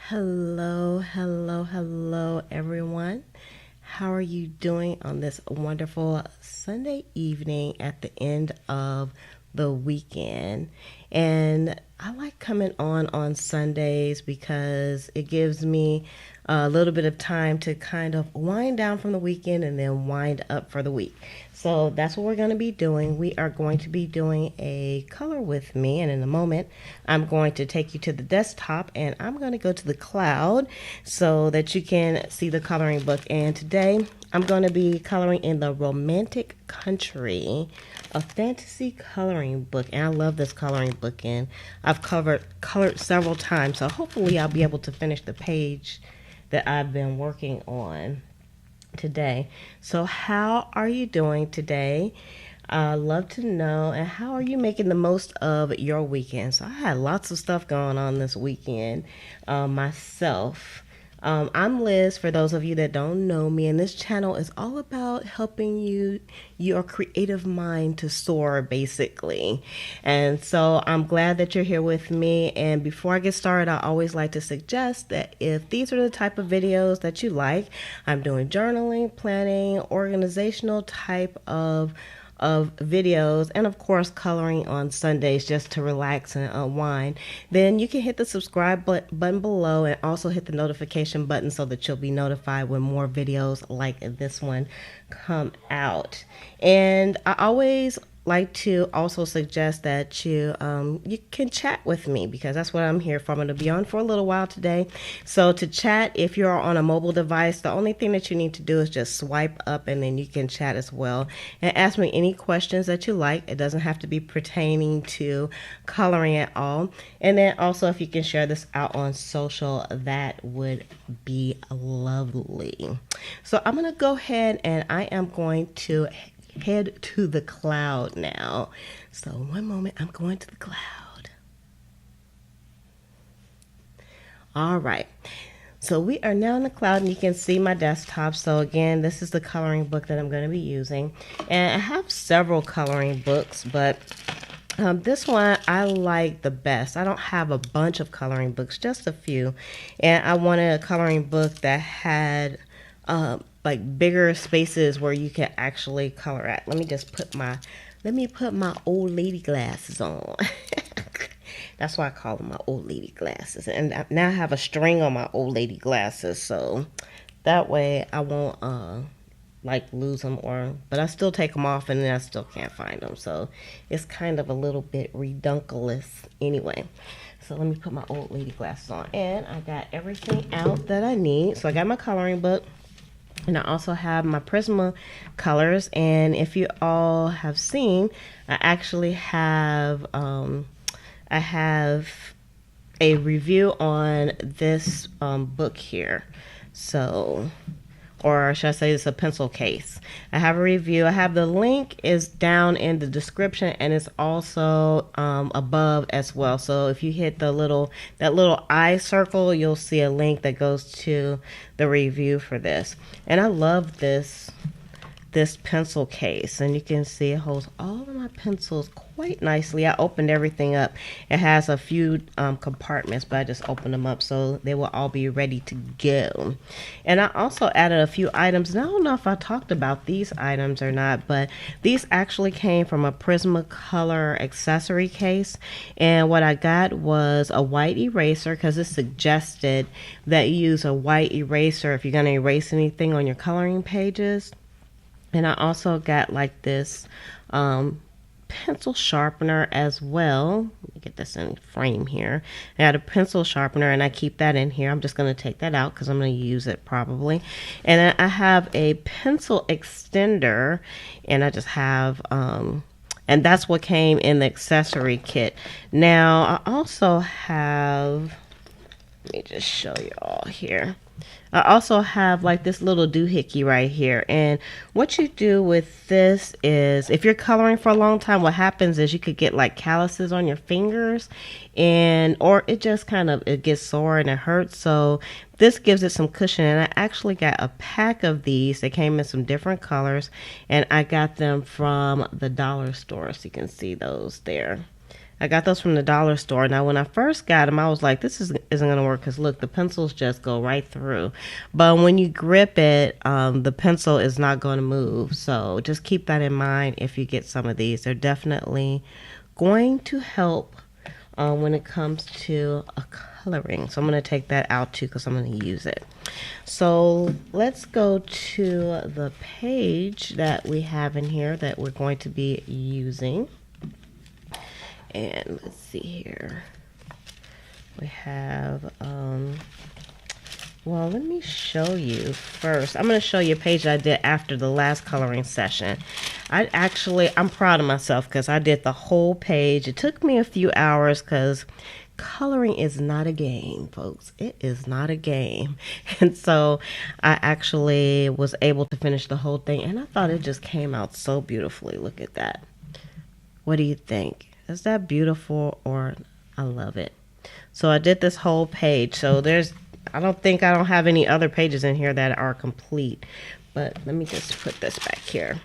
Hello, hello, hello, everyone. How are you doing on this wonderful Sunday evening at the end of the weekend? And I like coming on Sundays because it gives me a little bit of time to kind of wind down from the weekend and then wind up for the week. So that's what we're going to be doing. We are going to be doing a color with me, and in a moment I'm going to take you to the desktop and I'm going to go to the cloud so that you can see the coloring book. And today I'm going to be coloring in the Romantic Country, a fantasy coloring book. And I love this coloring book, and I've colored several times, so hopefully I'll be able to finish the page that I've been working on today. So how are you doing today? I'd love to know. And how are you making the most of your weekend? So I had lots of stuff going on this weekend myself. I'm Liz, for those of you that don't know me, and this channel is all about helping your creative mind to soar, basically. And so I'm glad that you're here with me. And before I get started, I always like to suggest that if these are the type of videos that you like, I'm doing journaling, planning, organizational type of videos, and of course coloring on Sundays just to relax and unwind, then you can hit the subscribe button below and also hit the notification button so that you'll be notified when more videos like this one come out. And I always like to also suggest that you can chat with me, because that's what I'm here for. I'm going to be on for a little while today. So to chat, if you're on a mobile device, the only thing that you need to do is just swipe up and then you can chat as well and ask me any questions that you like. It doesn't have to be pertaining to coloring at all. And then also, if you can share this out on social, that would be lovely. So I'm going to go ahead and I am going to head to the cloud now. So one moment, I'm going to the cloud. All right. So we are now in the cloud, and you can see my desktop. So again, this is the coloring book that I'm going to be using. And I have several coloring books, but this one I like the best. I don't have a bunch of coloring books, just a few. And I wanted a coloring book that had like bigger spaces where you can actually color at. Let me put my old lady glasses on. That's why I call them my old lady glasses. And now I have a string on my old lady glasses, so that way I won't like lose them, but I still take them off and then I still can't find them. So it's kind of a little bit redunculous anyway. So let me put my old lady glasses on, and I got everything out that I need. So I got my coloring book, and I also have my Prisma colors. And if you all have seen, I actually have I have a review on this book here. So, or should I say it's a pencil case. I have a review. I have the link is down in the description, and it's also above as well. So if you hit that little eye circle, you'll see a link that goes to the review for this. And I love this pencil case, and you can see it holds all of my pencils quite nicely. I opened everything up. It has a few compartments, but I just opened them up so they will all be ready to go. And I also added a few items, and I don't know if I talked about these items or not, but these actually came from a Prismacolor accessory case. And what I got was a white eraser, because it suggested that you use a white eraser if you're going to erase anything on your coloring pages. And I also got like this pencil sharpener as well. Let me get this in frame here. I got a pencil sharpener, and I keep that in here. I'm just going to take that out because I'm going to use it probably. And then I have a pencil extender, and I just have and that's what came in the accessory kit. Now I also have, let me just show you all here. I also have like this little doohickey right here. And what you do with this is, if you're coloring for a long time, what happens is you could get like calluses on your fingers, or it just it gets sore and it hurts. So this gives it some cushion. And I actually got a pack of these. They came in some different colors, and I got them from the dollar store. So you can see those there. I got those from the dollar store. Now, when I first got them, I was like, this isn't going to work because, look, the pencils just go right through. But when you grip it, the pencil is not going to move. So just keep that in mind if you get some of these. They're definitely going to help when it comes to a coloring. So I'm going to take that out too because I'm going to use it. So let's go to the page that we have in here that we're going to be using. And let's see here. We have, well, let me show you first. I'm going to show you a page that I did after the last coloring session. I'm proud of myself because I did the whole page. It took me a few hours because coloring is not a game, folks. It is not a game. And so I actually was able to finish the whole thing, and I thought it just came out so beautifully. Look at that. What do you think? Is that beautiful? Or I love it. So I did this whole page. So I don't have any other pages in here that are complete, but let me just put this back here.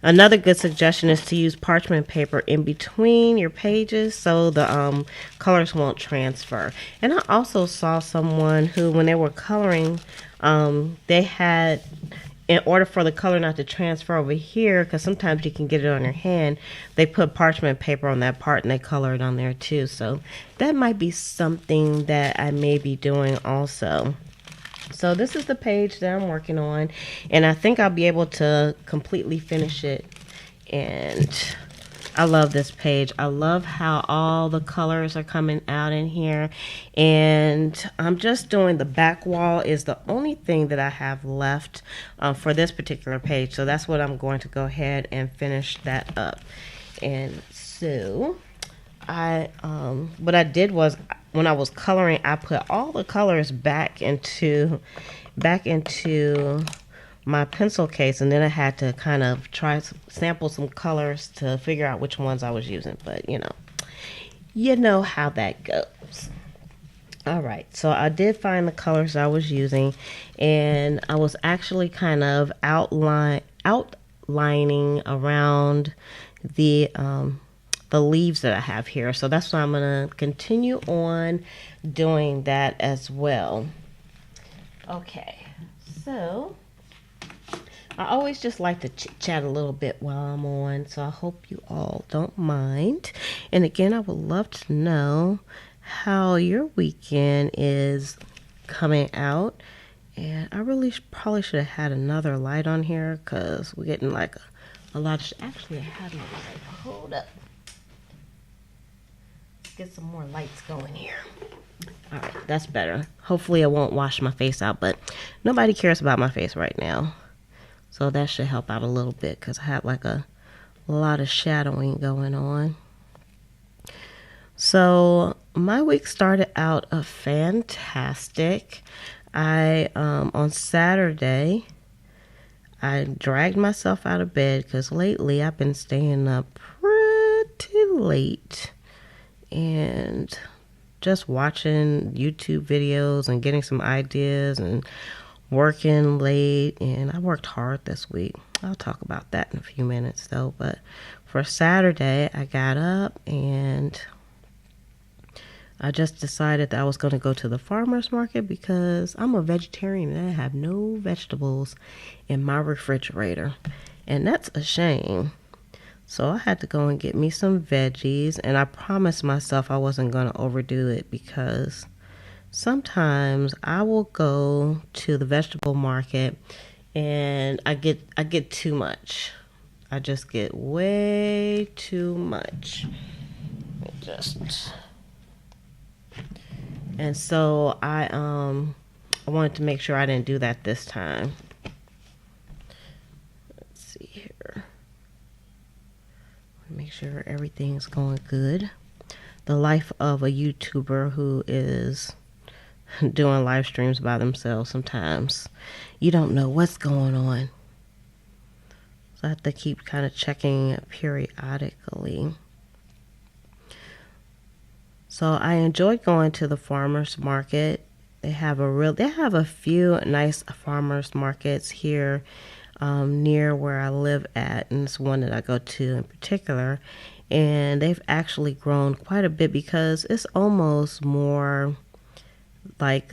Another good suggestion is to use parchment paper in between your pages so the colors won't transfer. And I also saw someone who, when they were coloring, they had, in order for the color not to transfer over here, because sometimes you can get it on your hand, they put parchment paper on that part and they color it on there too. So that might be something that I may be doing also. So this is the page that I'm working on, and I think I'll be able to completely finish it. And I love this page. I love how all the colors are coming out in here. And I'm just doing the back wall is the only thing that I have left for this particular page. So that's what I'm going to go ahead and finish that up. And so what I did was, when I was coloring, I put all the colors back into my pencil case, and then I had to kind of sample some colors to figure out which ones I was using. But you know how that goes. All right, so I did find the colors I was using, and I was actually kind of outlining around the leaves that I have here. So that's why I'm going to continue on doing that as well. Okay, so I always just like to chit chat a little bit while I'm on, so I hope you all don't mind. And again, I would love to know how your weekend is coming out. And I really probably should have had another light on here because we're getting like a lot of, actually I had no light. Hold up. Get some more lights going here. All right, that's better. Hopefully it won't wash my face out, but nobody cares about my face right now. So that should help out a little bit because I have like a lot of shadowing going on. So my week started out fantastic. On Saturday, I dragged myself out of bed because lately I've been staying up pretty late and just watching YouTube videos and getting some ideas and working late. And I worked hard this week. I'll talk about that in a few minutes though. But for Saturday, I got up and I just decided that I was going to go to the farmer's market because I'm a vegetarian and I have no vegetables in my refrigerator. And that's a shame. So I had to go and get me some veggies, and I promised myself I wasn't going to overdo it because sometimes I will go to the vegetable market and I get too much. I just get way too much. And so I wanted to make sure I didn't do that this time. Let's see here. Make sure everything's going good. The life of a YouTuber who is doing live streams by themselves. Sometimes you don't know what's going on. So I have to keep kind of checking periodically. So I enjoyed going to the farmers market. They have a few nice farmers markets here near where I live at, and it's one that I go to in particular. and they've actually grown quite a bit because it's almost more like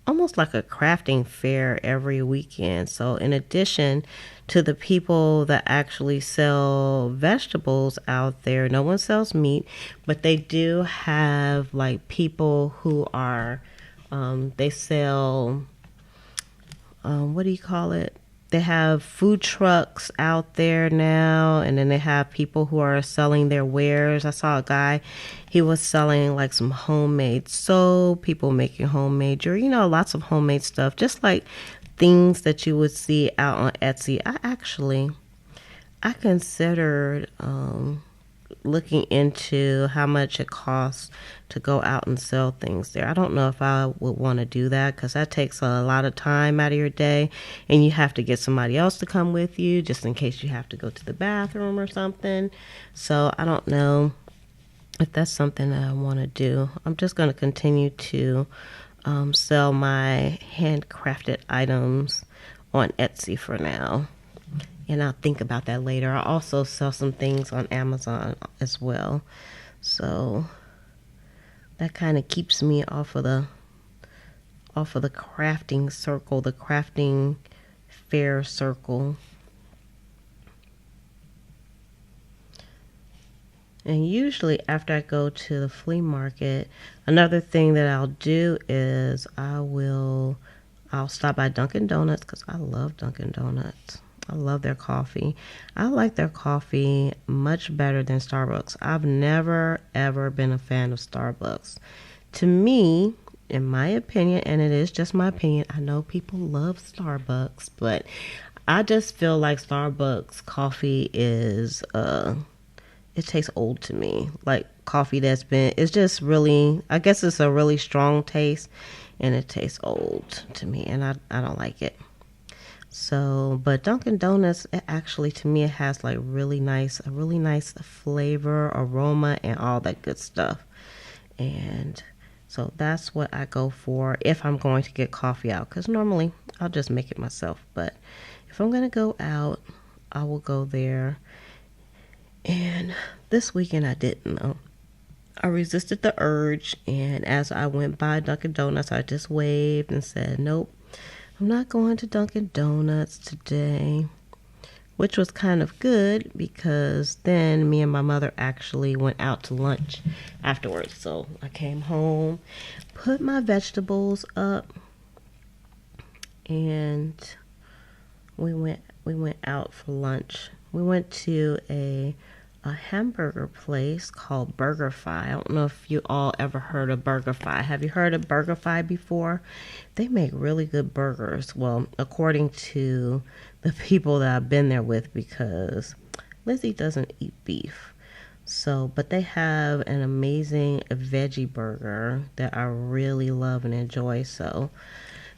almost like a crafting fair every weekend. So in addition to the people that actually sell vegetables out there, no one sells meat, but they do have like people who are they sell what do you call it? They have food trucks out there now, and then they have people who are selling their wares. I saw a guy, he was selling like some homemade soap, people making homemade jewelry, lots of homemade stuff, just like things that you would see out on Etsy. I considered looking into how much it costs to go out and sell things there. I don't know if I would want to do that because that takes a lot of time out of your day, and you have to get somebody else to come with you just in case you have to go to the bathroom or something. So I don't know if that's something that I want to do. I'm just going to continue to sell my handcrafted items on Etsy for now. And I'll think about that later. I also sell some things on Amazon as well. So that kind of keeps me off of the crafting circle, the crafting fair circle. And usually after I go to the flea market, another thing that I'll do is I'll stop by Dunkin' Donuts because I love Dunkin' Donuts. I love their coffee. I like their coffee much better than Starbucks. I've never, ever been a fan of Starbucks. To me, in my opinion, and it is just my opinion, I know people love Starbucks, but I just feel like Starbucks coffee is, it tastes old to me. Like coffee it's just really, I guess it's a really strong taste, and it tastes old to me, and I don't like it. So, but Dunkin' Donuts, it actually, to me, it has like a really nice flavor, aroma, and all that good stuff. And so that's what I go for if I'm going to get coffee out, because normally I'll just make it myself. But if I'm going to go out, I will go there. And this weekend I didn't. I resisted the urge, and as I went by Dunkin' Donuts, I just waved and said, nope, I'm not going to Dunkin' Donuts today, which was kind of good because then me and my mother actually went out to lunch afterwards. So I came home, put my vegetables up, and we went out for lunch. We went to a hamburger place called BurgerFi. I don't know if you all ever heard of BurgerFi. Have you heard of BurgerFi before? They make really good burgers. Well, according to the people that I've been there with, because Lizzie doesn't eat beef. So, but they have an amazing veggie burger that I really love and enjoy. So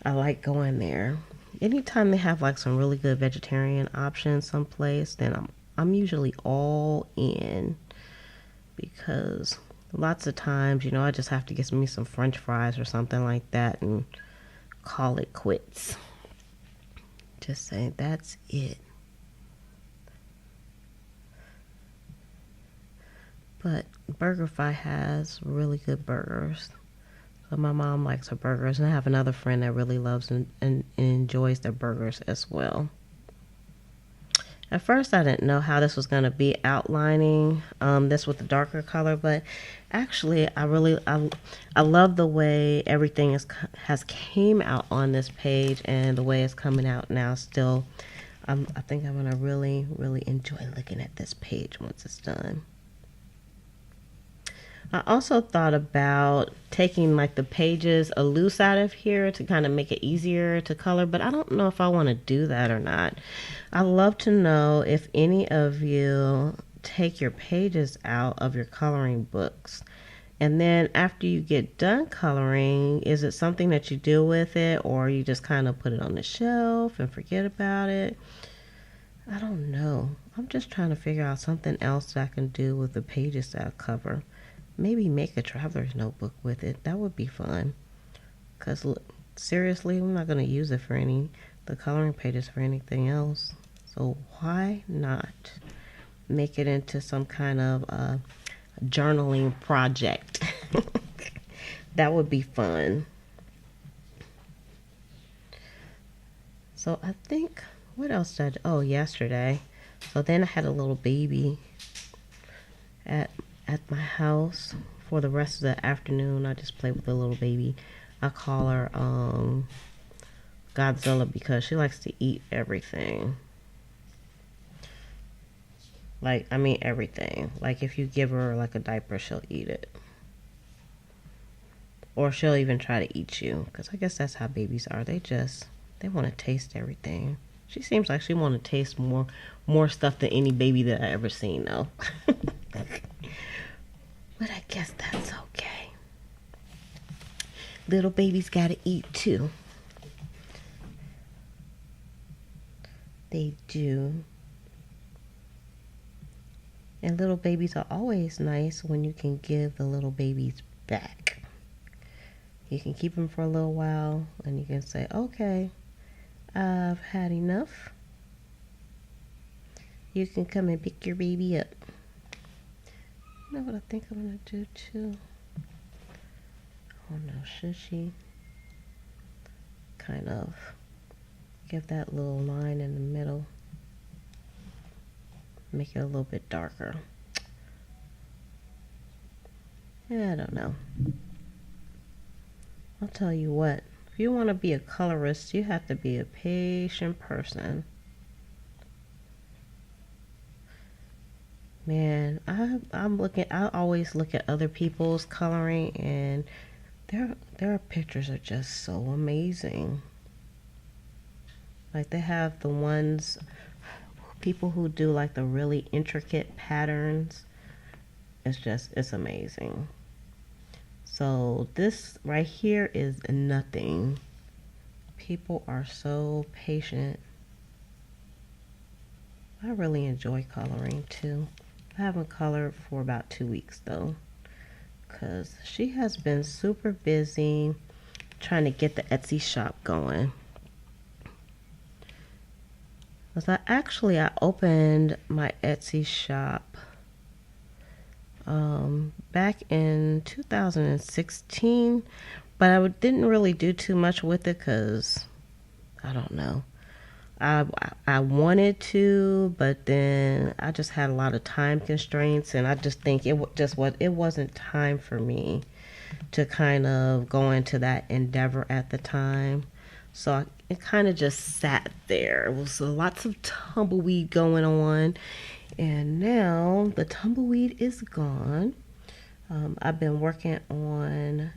I like going there. Anytime they have like some really good vegetarian options someplace, then I'm usually all in, because lots of times, I just have to get me some French fries or something like that and call it quits. Just say that's it. But BurgerFi has really good burgers. So my mom likes her burgers, and I have another friend that really loves and enjoys their burgers as well. At first, I didn't know how this was going to be outlining this with the darker color, but actually, I love the way everything has came out on this page, and the way it's coming out now. Still, I think I'm going to really, really enjoy looking at this page once it's done. I also thought about taking like the pages loose out of here to kind of make it easier to color, but I don't know if I want to do that or not. I'd love to know if any of you take your pages out of your coloring books. And then after you get done coloring, is it something that you do with it, or you just kind of put it on the shelf and forget about it? I don't know. I'm just trying to figure out something else that I can do with the pages that I cover. Maybe make a traveler's notebook with it. That would be fun. Because seriously, I'm not going to use it for the coloring pages for anything else. So why not make it into some kind of journaling project. That would be fun. So I think, what else did I, oh, yesterday. So then I had a little baby at my house for the rest of the afternoon. I just played with the little baby. I call her Godzilla because she likes to eat everything. Like, I mean everything. Like if you give her like a diaper, she'll eat it. Or she'll even try to eat you, because I guess that's how babies are. They want to taste everything. She seems like she want to taste more stuff than any baby that I ever seen, though. But I guess that's okay. Little babies gotta eat too. They do. And little babies are always nice when you can give the little babies back. You can keep them for a little while and you can say, okay, I've had enough. You can come and pick your baby up. You know what I think I'm going to do too? Oh no, should she kind of give that little line in the middle? Make it a little bit darker. Yeah, I don't know. I'll tell you what, if you want to be a colorist, you have to be a patient person. Man, I always look at other people's coloring, and their pictures are just so amazing. Like they have the ones, people who do like the really intricate patterns. It's amazing. So this right here is nothing. People are so patient. I really enjoy coloring too. I haven't colored for about 2 weeks though, because she has been super busy trying to get the Etsy shop going. So I opened my Etsy shop back in 2016, but I didn't really do too much with it because I don't know. I wanted to, but then I just had a lot of time constraints, and I just think it wasn't time for me to kind of go into that endeavor at the time. So it kind of just sat there. It was lots of tumbleweed going on, and now the tumbleweed is gone. I've been working on,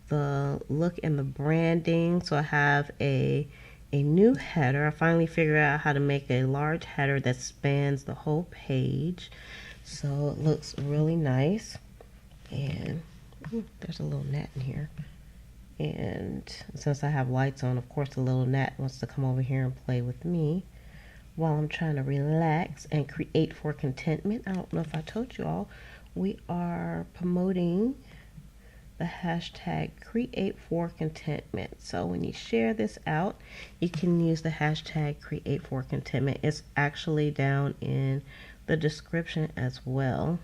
the look and the branding. So I have a new header. I finally figured out how to make a large header that spans the whole page. So it looks really nice. And there's a little gnat in here. And since I have lights on, of course the little gnat wants to come over here and play with me while I'm trying to relax and create for contentment. I don't know if I told you all, we are promoting the hashtag create for contentment. So when you share this out, you can use the hashtag create for contentment. It's actually down in the description as well,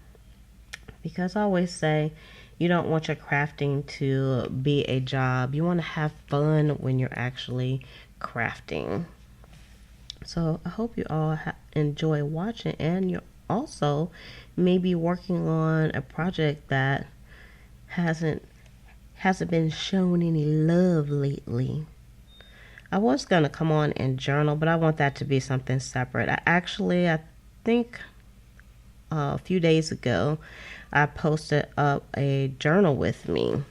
because I always say you don't want your crafting to be a job. You want to have fun when you're actually crafting. So I hope you all enjoy watching, and you're also maybe working on a project that hasn't been shown any love lately. I was gonna come on and journal, but I want that to be something separate. I think a few days ago I posted up a journal with me.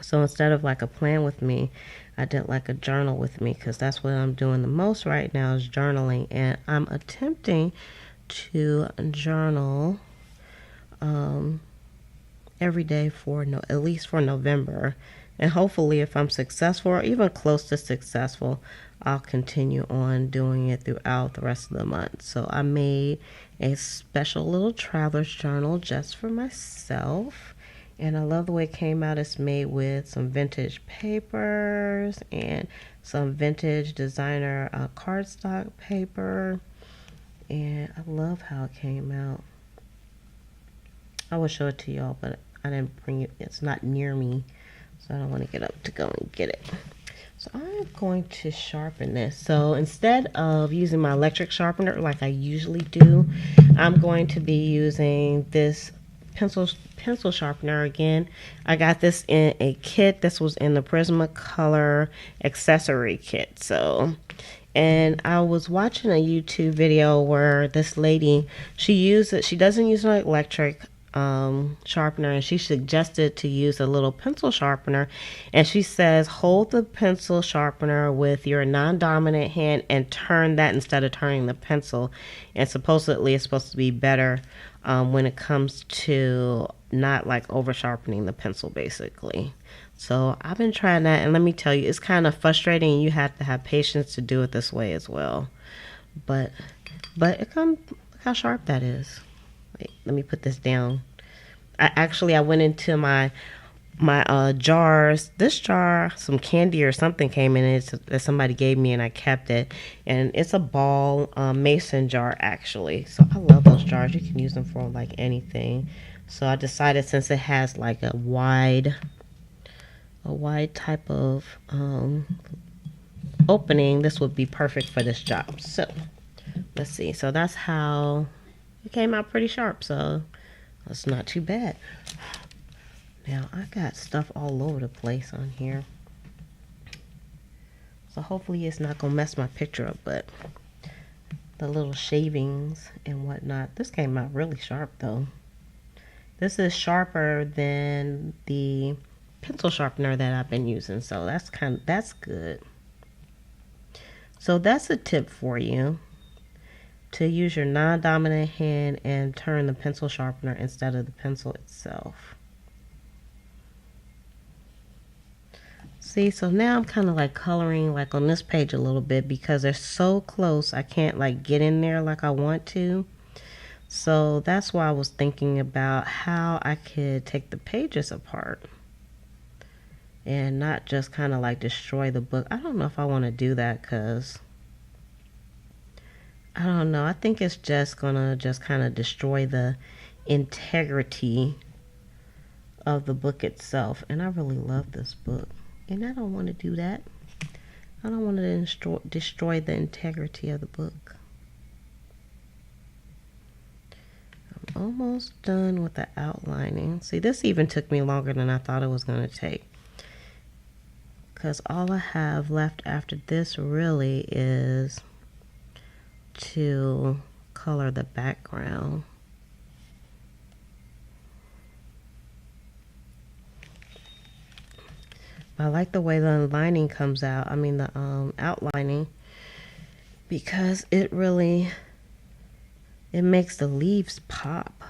So instead of like a plan with me, I did like a journal with me, because that's what I'm doing the most right now is journaling, and I'm attempting to journal every day for at least for November, and hopefully if I'm successful or even close to successful, I'll continue on doing it throughout the rest of the month. So I made a special little traveler's journal just for myself, and I love the way it came out. It's made with some vintage papers and some vintage designer cardstock paper, And I love how it came out. I will show it to y'all, but I didn't bring it. It's not near me, so I don't want to get up to go and get it. So I'm going to sharpen this. So instead of using my electric sharpener like I usually do, I'm going to be using this pencil sharpener again. I got this in a kit. This was in the Prismacolor accessory kit. And I was watching a YouTube video where this lady, she doesn't use an electric sharpener, and she suggested to use a little pencil sharpener. And she says, hold the pencil sharpener with your non-dominant hand and turn that instead of turning the pencil. And supposedly it's supposed to be better when it comes to not like over sharpening the pencil, basically. So I've been trying that, and let me tell you, it's kind of frustrating, and you have to have patience to do it this way as well. But look how sharp that is. Wait, let me put this down. I went into my jars. This jar, some candy or something came in it that somebody gave me, and I kept it. And it's a ball mason jar, actually. So I love those jars. You can use them for like anything. So I decided, since it has like a wide type of opening, this would be perfect for this job. So let's see. So that's how it came out, pretty sharp. So that's not too bad. Now I got stuff all over the place on here, so hopefully it's not gonna mess my picture up. But the little shavings and whatnot, this came out really sharp though. This is sharper than the pencil sharpener that I've been using, so that's good. So that's a tip for you, to use your non-dominant hand and turn the pencil sharpener instead of the pencil itself. See, so now I'm kind of like coloring like on this page a little bit, because they're so close I can't like get in there like I want to. So that's why I was thinking about how I could take the pages apart and not just kind of like destroy the book. I don't know if I want to do that, because I don't know. I think it's just gonna just kind of destroy the integrity of the book itself. And I really love this book, and I don't want to do that. I don't want to destroy the integrity of the book. I'm almost done with the outlining. See, this even took me longer than I thought it was going to take, because all I have left after this really is to color the background. I like the way the lining comes out. I mean the outlining, because it makes the leaves pop.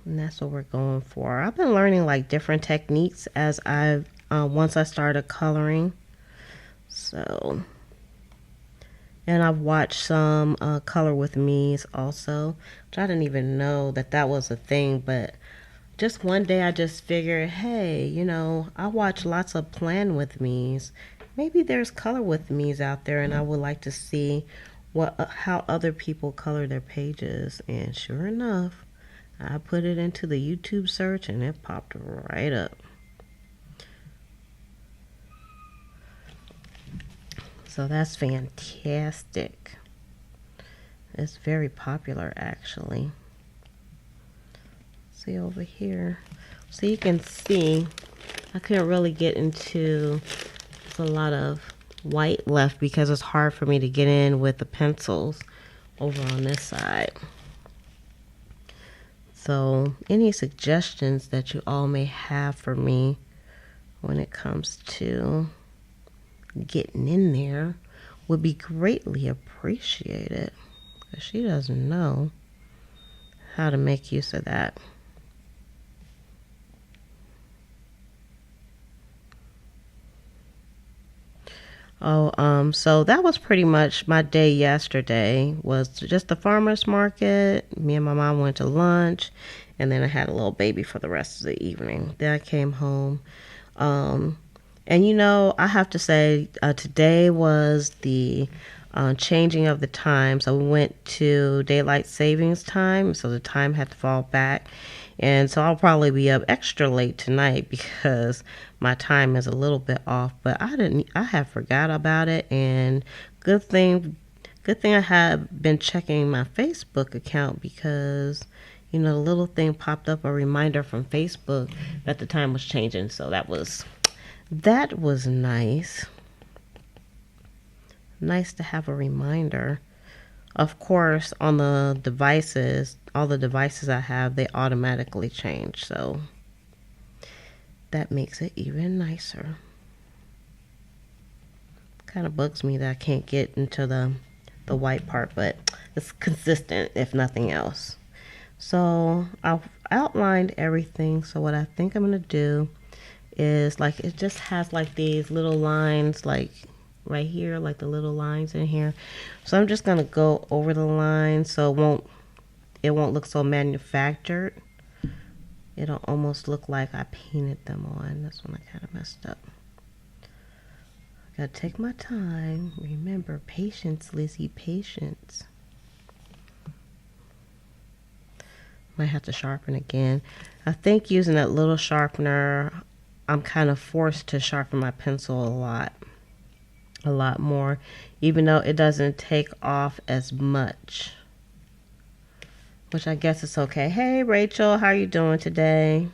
And that's what we're going for. I've been learning like different techniques as once I started coloring. So, and I've watched some color with me's also, which I didn't even know that was a thing. But just one day I just figured, hey, you know, I watch lots of plan with me's. Maybe there's color with me's out there, and I would like to see how other people color their pages. And sure enough, I put it into the YouTube search and it popped right up. So that's fantastic. It's very popular, actually. See over here. So you can see I couldn't really get into a lot of white left, because it's hard for me to get in with the pencils over on this side. So any suggestions that you all may have for me when it comes to getting in there would be greatly appreciated, because she doesn't know how to make use of that. So that was pretty much my day yesterday, was just the farmer's market. Me and my mom went to lunch, and then I had a little baby for the rest of the evening. Then I came home. And you know, I have to say, today was the changing of the time. So we went to daylight savings time, so the time had to fall back. And so I'll probably be up extra late tonight because my time is a little bit off. But I have forgot about it, and good thing, good thing I have been checking my Facebook account because you know the little thing popped up a reminder from Facebook that the time was changing. So that was nice. Nice to have a reminder. Of course, on the devices, all the devices I have, they automatically change. So that makes it even nicer. Kind of bugs me that I can't get into the white part, but it's consistent if nothing else. So I've outlined everything. So what I think I'm going to do is like it just has like these little lines like right here, like the little lines in here. So I'm just gonna go over the lines so it won't look so manufactured. It'll almost look like I painted them on. That's when I kind of messed up. I gotta take my time. Remember, patience, Lizzie, patience. Might have to sharpen again. I think using that little sharpener, I'm kind of forced to sharpen my pencil a lot more, even though it doesn't take off as much, which I guess is okay. Hey Rachel, how are you doing today?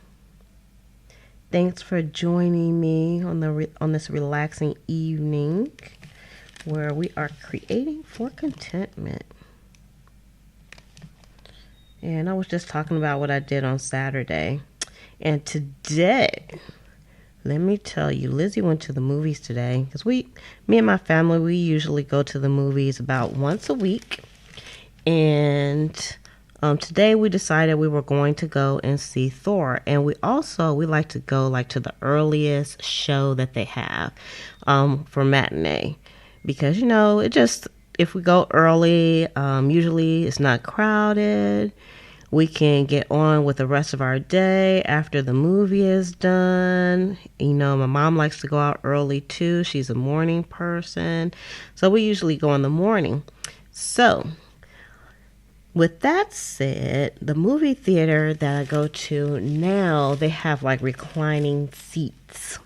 Thanks for joining me on this relaxing evening where we are creating for contentment. And I was just talking about what I did on Saturday, and today, let me tell you, Lizzie went to the movies today because me and my family, we usually go to the movies about once a week. And today we decided we were going to go and see Thor. And we like to go like to the earliest show that they have for matinee because, you know, if we go early, usually it's not crowded. We can get on with the rest of our day after the movie is done. You know, my mom likes to go out early too. She's a morning person. So we usually go in the morning. So with that said, the movie theater that I go to now, they have like reclining seats.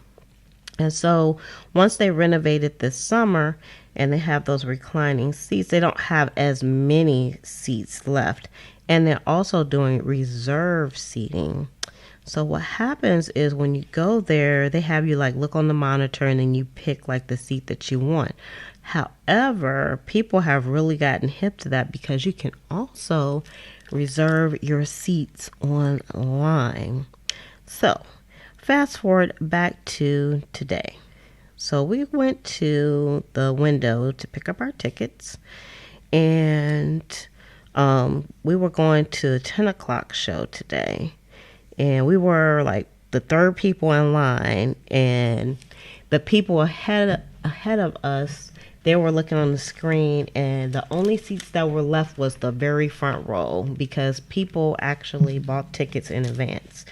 And so once they renovated this summer and they have those reclining seats, they don't have as many seats left. And they're also doing reserve seating. So what happens is when you go there, they have you like look on the monitor and then you pick like the seat that you want. However, people have really gotten hip to that because you can also reserve your seats online. So fast forward back to today. So we went to the window to pick up our tickets, and we were going to a 10 o'clock show today, and we were like the third people in line, and the people ahead of us, they were looking on the screen, and the only seats that were left was the very front row because people actually bought tickets in advance.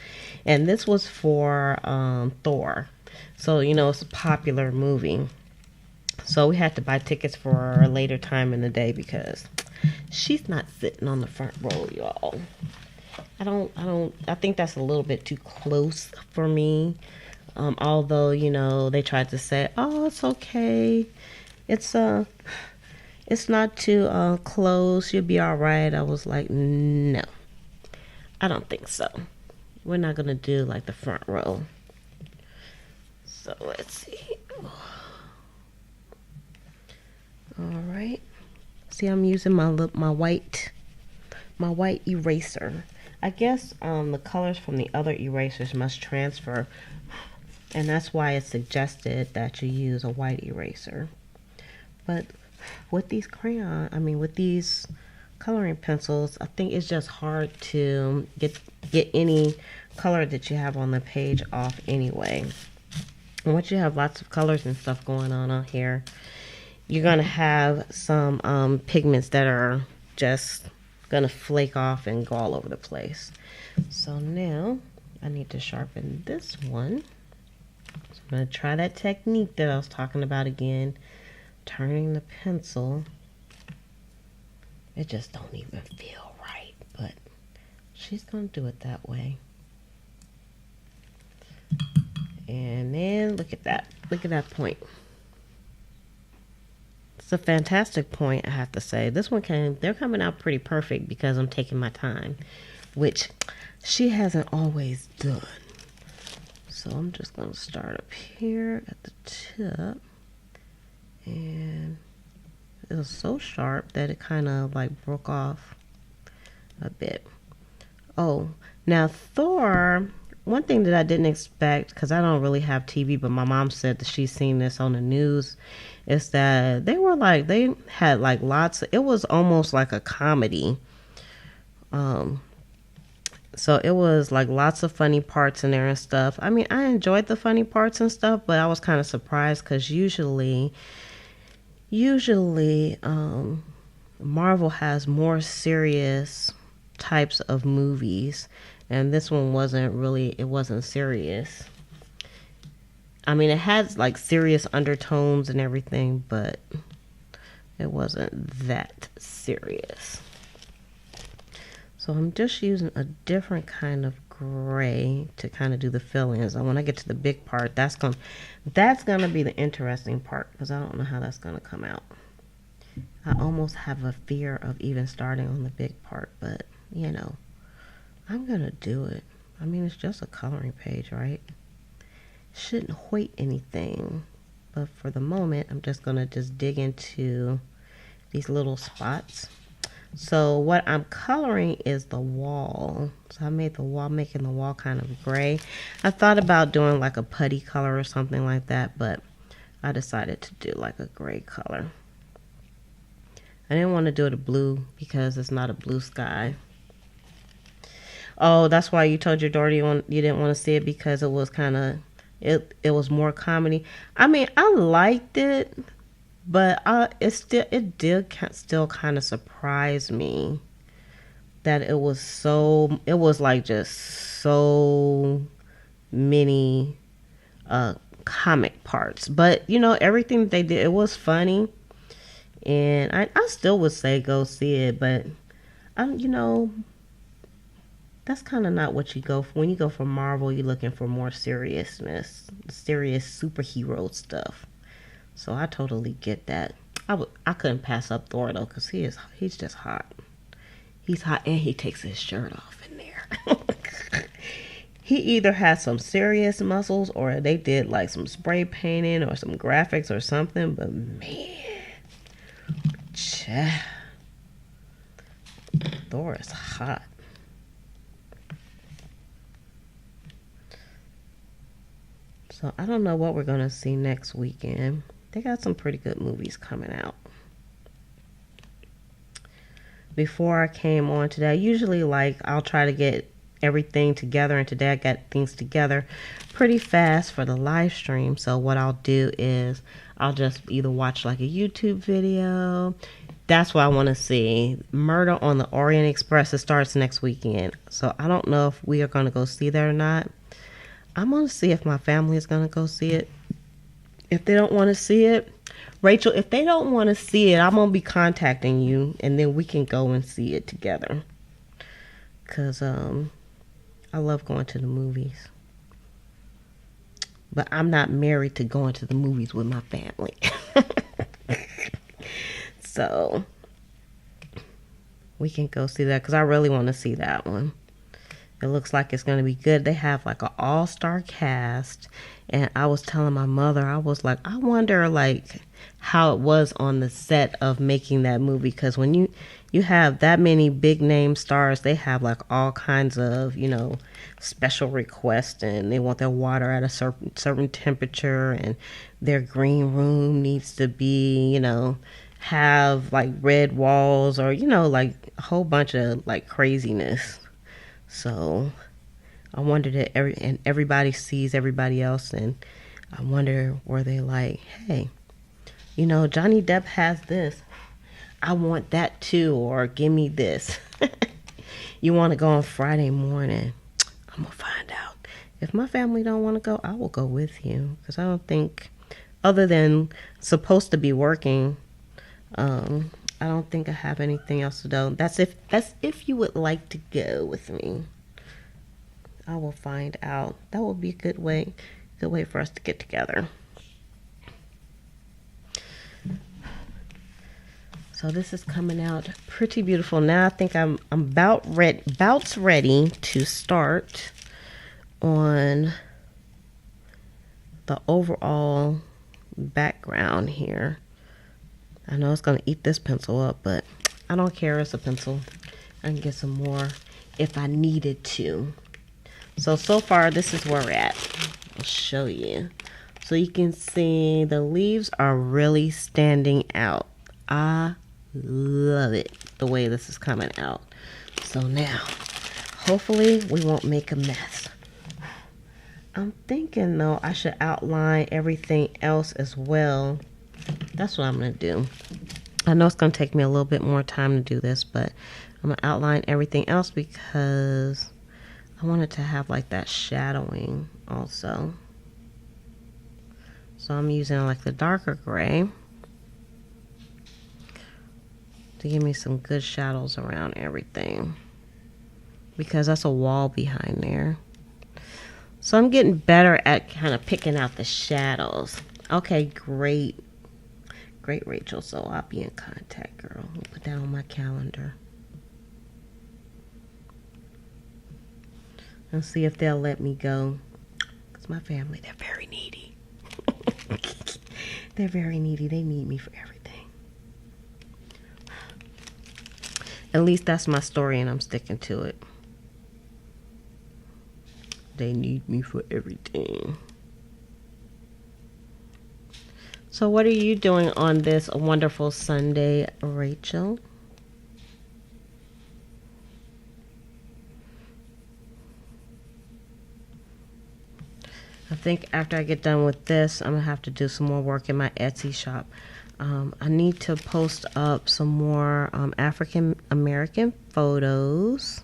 And this was for Thor. So, you know, it's a popular movie. So we had to buy tickets for a later time in the day because she's not sitting on the front row, y'all. I think that's a little bit too close for me. Although, you know, they tried to say, oh, it's okay. It's not too close. You'll be all right. I was like, no, I don't think so. We're not going to do like the front row. So let's see. All right. See, I'm using my white eraser. I guess the colors from the other erasers must transfer, and that's why it's suggested that you use a white eraser. But with these with these coloring pencils, I think it's just hard to get any color that you have on the page off anyway. And once you have lots of colors and stuff going on here, you're gonna have some pigments that are just gonna flake off and go all over the place. So now I need to sharpen this one. So I'm going to try that technique that I was talking about again. Turning the pencil. It just don't even feel right, but she's going to do it that way. And then look at that. Look at that point. It's a fantastic point, I have to say. This one they're coming out pretty perfect because I'm taking my time, which she hasn't always done. So I'm just going to start up here at the tip. And it was so sharp that it kind of like broke off a bit. Oh, now Thor, one thing that I didn't expect, because I don't really have TV, but my mom said that she's seen this on the news, is that they had like lots of, it was almost like a comedy. So it was like lots of funny parts in there and stuff. I mean, I enjoyed the funny parts and stuff, but I was kind of surprised because usually Marvel has more serious types of movies, and this one wasn't serious. I mean, it has like serious undertones and everything, but it wasn't that serious. So I'm just using a different kind of gray to kind of do the fill-ins. And when I get to the big part, that's gonna be the interesting part, because I don't know how that's gonna come out. I almost have a fear of even starting on the big part, but you know, I'm gonna do it. I mean, it's just a coloring page, right? Shouldn't weight anything, but for the moment, I'm just gonna dig into these little spots. So what I'm coloring is the wall. So I made the wall, making the wall kind of gray. I thought about doing like a putty color or something like that, but I decided to do like a gray color. I didn't want to do it a blue because it's not a blue sky. Oh, that's why you told your daughter you didn't want to see it, because it was kind of, it was more comedy. I mean, I liked it, but it did still kind of surprise me that it was like just so many comic parts. But you know, everything they did, it was funny, and I still would say go see it. But you know, that's kind of not what you go for. When you go for Marvel, you're looking for more seriousness, serious superhero stuff. So I totally get that. I couldn't pass up Thor though, because he's just hot. He's hot, and he takes his shirt off in there. He either has some serious muscles, or they did like some spray painting or some graphics or something. But man, Thor is hot. So I don't know what we're gonna see next weekend. They got some pretty good movies coming out. Before I came on today, usually like I'll try to get everything together, and today I got things together pretty fast for the live stream. So what I'll do is I'll just either watch like a YouTube video. That's what I want to see. Murder on the Orient Express. It starts next weekend. So I don't know if we are going to go see that or not. I'm going to see if my family is going to go see it. If they don't want to see it, Rachel, if they don't want to see it, I'm going to be contacting you, and then we can go and see it together. Because I love going to the movies. But I'm not married to going to the movies with my family. So we can go see that, because I really want to see that one. It looks like it's going to be good. They have like an all-star cast. And I was telling my mother, I was like, I wonder like how it was on the set of making that movie. Because when you have that many big name stars, they have like all kinds of, you know, special requests. And they want their water at a certain temperature. And their green room needs to be, you know, have like red walls, or, you know, like a whole bunch of like craziness. So I wondered that everybody sees everybody else, and I wonder, were they like, hey, you know, Johnny Depp has this, I want that too, or give me this. You want to go on Friday morning? I'm gonna find out. If my family don't want to go, I will go with you, because I don't think, other than supposed to be working, I don't think I have anything else to do. That's if you would like to go with me. I will find out. That will be a good way for us to get together. So this is coming out pretty beautiful. Now I think I'm about ready to start on the overall background here. I know it's gonna eat this pencil up, but I don't care. It's a pencil. I can get some more if I needed to. So far this is where we're at. I'll show you. So you can see the leaves are really standing out. I love it the way this is coming out. So now hopefully we won't make a mess. I'm thinking though I should outline everything else as well. That's what I'm gonna do. I know it's gonna take me a little bit more time to do this, but I'm gonna outline everything else because I want it to have like that shadowing also. So I'm using like the darker gray to give me some good shadows around everything, because that's a wall behind there. So I'm getting better at kind of picking out the shadows. Okay, great, Rachel. So I'll be in contact, girl. I'll put that on my calendar and see if they'll let me go, because my family, they're very needy. They're very needy. They need me for everything. At least that's my story, and I'm sticking to it. They need me for everything. So what are you doing on this wonderful Sunday, Rachel? I think after I get done with this, I'm going to have to do some more work in my Etsy shop. I need to post up some more African American photos,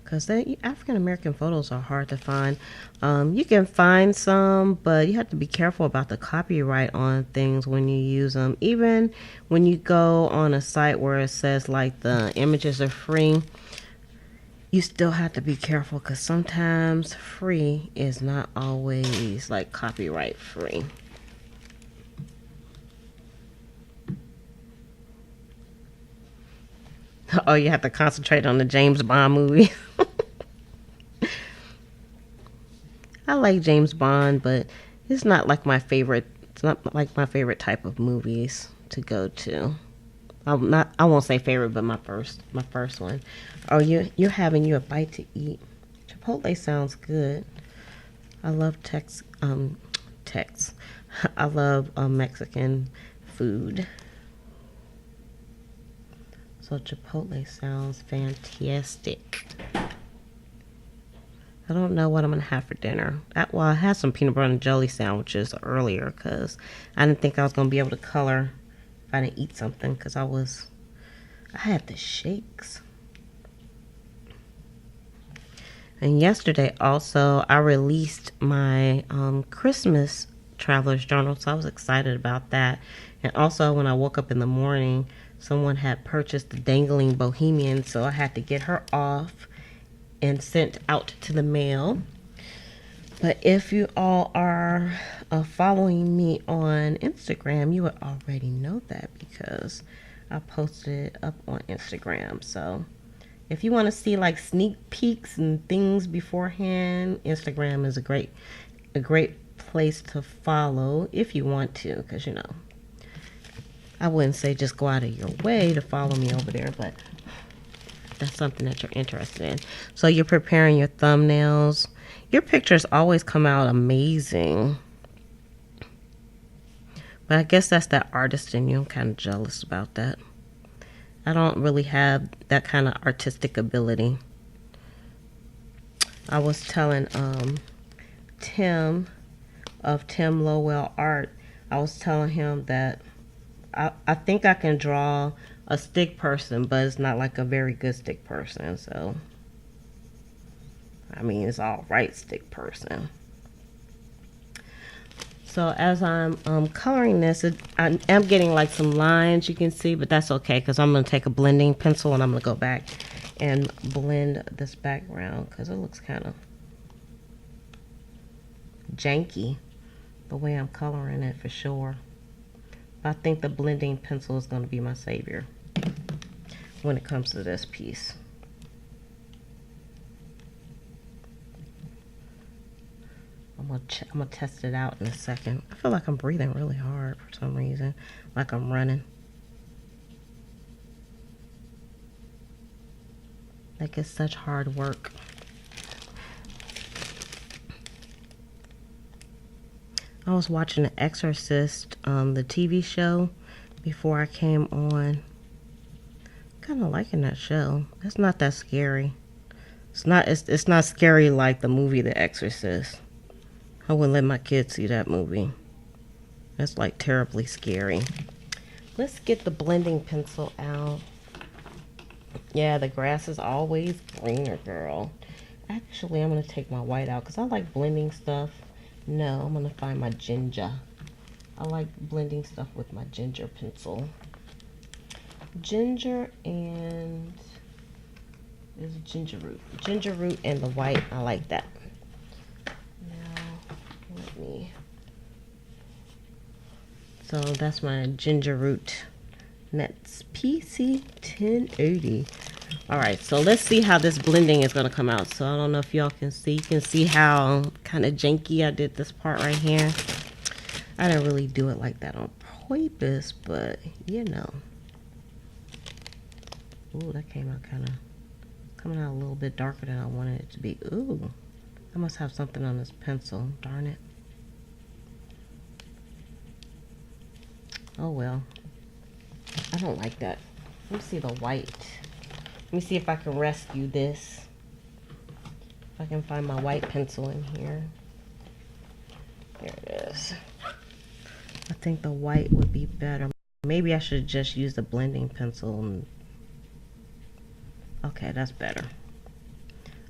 because the African American photos are hard to find. You can find some, but you have to be careful about the copyright on things when you use them. Even when you go on a site where it says like the images are free, you still have to be careful, because sometimes free is not always like copyright free. Oh, you have to concentrate on the James Bond movie. I like James Bond, but it's not like my favorite. It's not like my favorite type of movies to go to. I won't say favorite, but my first one. Oh, you're having you a bite to eat. Chipotle sounds good. I love Tex. I love Mexican food. So Chipotle sounds fantastic. I don't know what I'm going to have for dinner. I had some peanut butter and jelly sandwiches earlier, because I didn't think I was going to be able to color if I didn't eat something, because I had the shakes. And yesterday also, I released my Christmas traveler's journal, so I was excited about that. And also, when I woke up in the morning, someone had purchased the Dangling Bohemian, so I had to get her off and sent out to the mail. But if you all are following me on Instagram, you would already know that, because I posted it up on Instagram. So if you want to see like sneak peeks and things beforehand, Instagram is a great place to follow if you want to, because I wouldn't say just go out of your way to follow me over there, but that's something that you're interested in. So you're preparing your thumbnails. Your pictures always come out amazing. But I guess that's that artist in you. I'm kind of jealous about that. I don't really have that kind of artistic ability. I was telling Tim of Tim Lowell Art, I was telling him that I think I can draw a stick person, but it's not like a very good stick person. So I mean, it's all right, stick person. So as I'm coloring this, I am getting like some lines, you can see, but that's okay because I'm going to take a blending pencil and I'm going to go back and blend this background because it looks kind of janky the way I'm coloring it for sure. I think the blending pencil is going to be my savior when it comes to this piece. I'm gonna test it out in a second. I feel like I'm breathing really hard for some reason, like I'm running. Like it's such hard work. I was watching The Exorcist, the TV show, before I came on. Kind of liking that show. It's not that scary. It's not scary like the movie The Exorcist. I wouldn't let my kids see that movie. That's like terribly scary. Let's get the blending pencil out. Yeah, the grass is always greener, girl. Actually, I'm going to take my white out because I like blending stuff. No, I'm going to find my ginger. I like blending stuff with my ginger pencil. Ginger and... there's a ginger root. Ginger root and the white. I like that. So that's my ginger root. And that's PC 1080. Alright, so let's see how this blending is going to come out. So I don't know if y'all can see. You can see how kind of janky I did this part right here. I didn't really do it like that on purpose, but you know. Ooh, that came out kind of coming out a little bit darker than I wanted it to be. Ooh, I must have something on this pencil. Darn it. Oh well. I don't like that. Let me see the white. Let me see if I can rescue this. If I can find my white pencil in here. There it is. I think the white would be better. Maybe I should just use the blending pencil. Okay, that's better.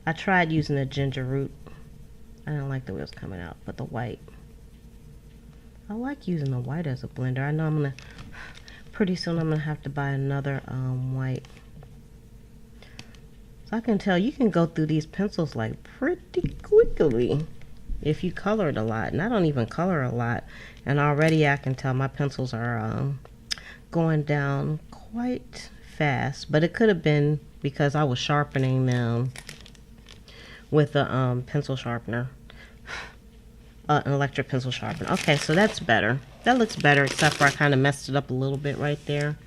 I tried using the ginger root. I didn't like the way it was coming out, but the white. I like using the white as a blender. I know I'm gonna, pretty soon I'm gonna have to buy another white. So I can tell you can go through these pencils like pretty quickly if you colored a lot. And I don't even color a lot. And already I can tell my pencils are going down quite fast. But it could have been because I was sharpening them with a pencil sharpener. An electric pencil sharpener. Okay, so that's better. That looks better, except for I kind of messed it up a little bit right there.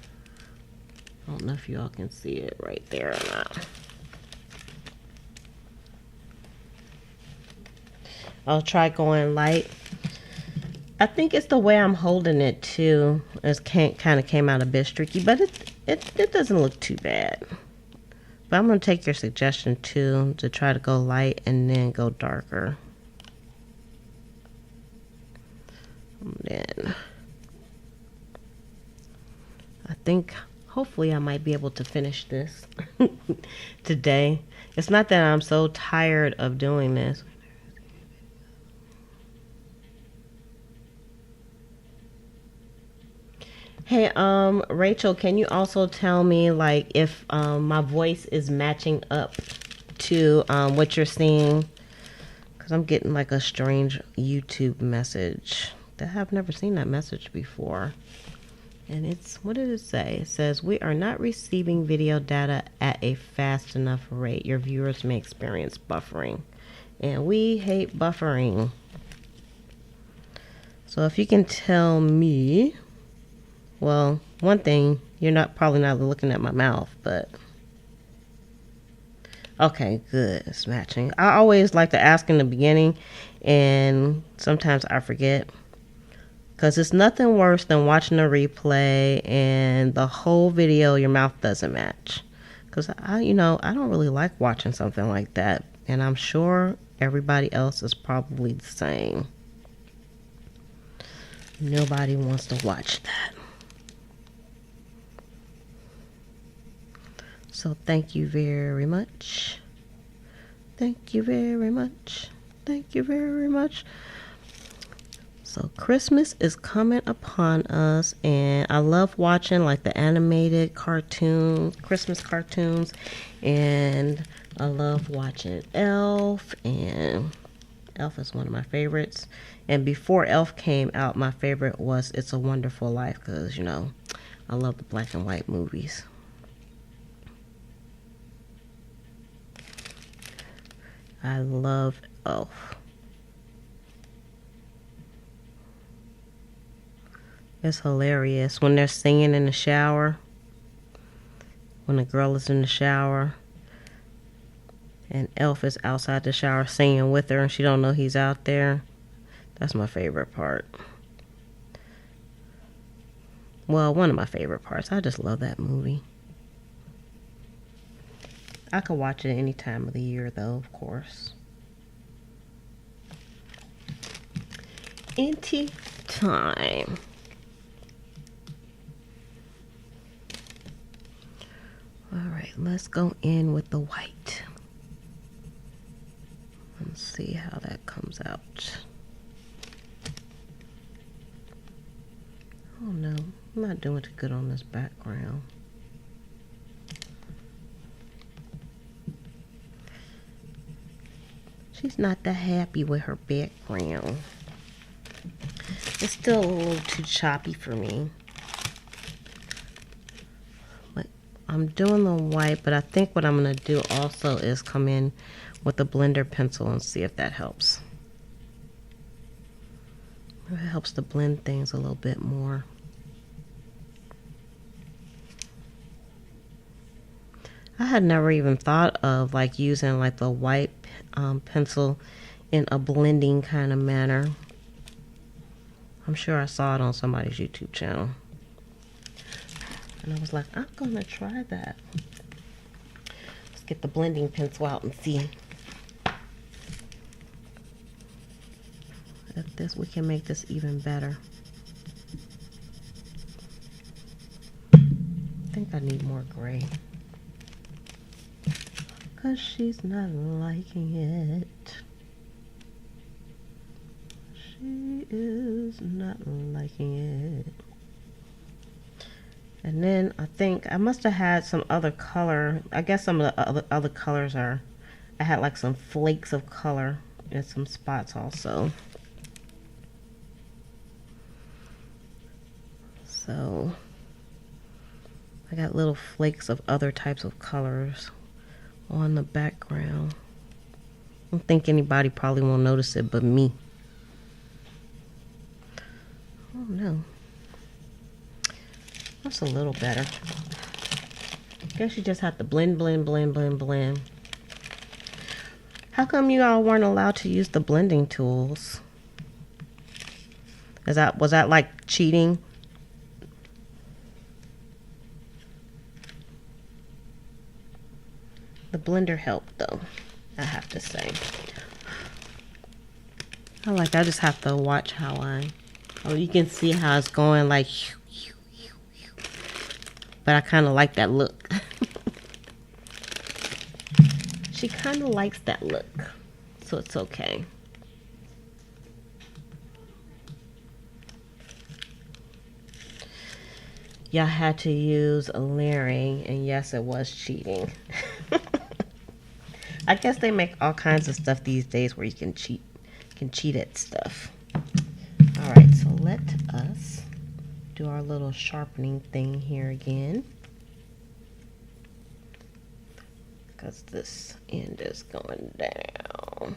I don't know if you all can see it right there or not. I'll try going light. I think it's the way I'm holding it too. It kind of came out a bit streaky, but it doesn't look too bad. But I'm going to take your suggestion too, to try to go light and then go darker. And then I think hopefully I might be able to finish this today. It's not that I'm so tired of doing this. Hey, Rachel, can you also tell me like if my voice is matching up to what you're seeing? Because I'm getting like a strange YouTube message. I've never seen that message before. And it's, what did it say? It says, we are not receiving video data at a fast enough rate. Your viewers may experience buffering. And we hate buffering. So if you can tell me, well, one thing, you're probably not looking at my mouth, but okay, good, it's matching. I always like to ask in the beginning, and sometimes I forget. Because it's nothing worse than watching a replay and the whole video, your mouth doesn't match. Because I don't really like watching something like that. And I'm sure everybody else is probably the same. Nobody wants to watch that. So thank you very much. Thank you very much. Thank you very much. So Christmas is coming upon us, and I love watching like the animated cartoons, Christmas cartoons, and I love watching Elf, and Elf is one of my favorites. And before Elf came out, my favorite was It's a Wonderful Life, because, you know, I love the black and white movies. I love Elf. It's hilarious when they're singing in the shower. When the girl is in the shower and Elf is outside the shower singing with her and she don't know he's out there. That's my favorite part. Well, one of my favorite parts. I just love that movie. I could watch it any time of the year though, of course. Any time. Alright, let's go in with the white. Let's see how that comes out. Oh no, I'm not doing too good on this background. She's not that happy with her background. It's still a little too choppy for me. I'm doing the white, but I think what I'm going to do also is come in with the blender pencil and see if that helps. It helps to blend things a little bit more. I had never even thought of like using like the white pencil in a blending kind of manner. I'm sure I saw it on somebody's YouTube channel. And I was like, I'm gonna try that. Let's get the blending pencil out and see if we can make this even better. I think I need more gray. 'Cause she's not liking it. She is not liking it. And then I think I must have had some other color. I guess some of the other colors are, I had like some flakes of color and some spots also. So I got little flakes of other types of colors on the background. I don't think anybody probably won't notice it but me. Oh no. That's a little better. Guess you just have to blend, blend, blend, blend, blend. How come you all weren't allowed to use the blending tools? Was that like cheating? The blender helped though, I have to say. I just have to watch how you can see how it's going like, but I kind of like that look. She kind of likes that look, so it's okay. Y'all had to use a layering, and yes, it was cheating. I guess they make all kinds of stuff these days where you can cheat at stuff. All right, so let us do our little sharpening thing here again, because this end is going down.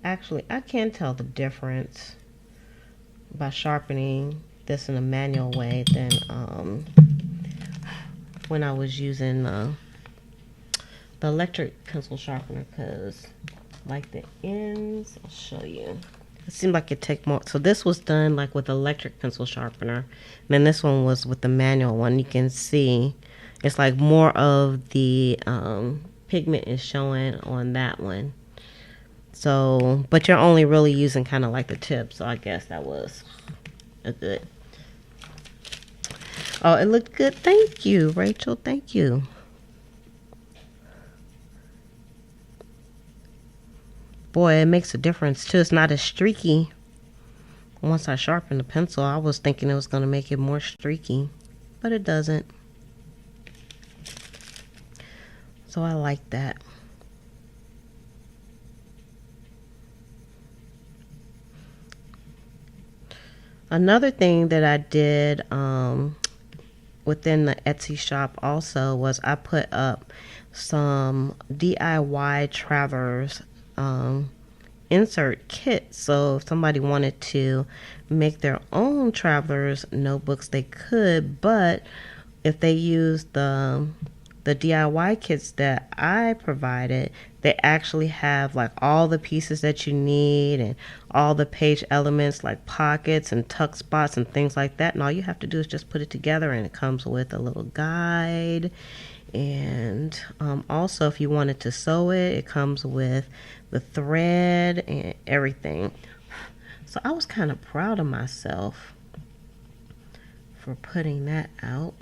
Actually, I can tell the difference by sharpening this in a manual way than when I was using the electric pencil sharpener, because like the ends, I'll show you. It seemed like it take more. So this was done like with electric pencil sharpener, and then this one was with the manual one. You can see it's like more of the pigment is showing on that one. So, but you're only really using kind of like the tip. So I guess that was a good. Oh, it looked good. Thank you, Rachel. Thank you. boy, it makes a difference too. It's not as streaky. Once I sharpen the pencil, I was thinking it was going to make it more streaky, but it doesn't. So I like that. Another thing that I did within the Etsy shop also was I put up some DIY travelers insert kits. So if somebody wanted to make their own travelers notebooks, they could, but if they used the DIY kits that I provided, they actually have like all the pieces that you need and all the page elements like pockets and tuck spots and things like that. And all you have to do is just put it together, and it comes with a little guide. And also, if you wanted to sew it, it comes with the thread and everything. So I was kind of proud of myself for putting that out.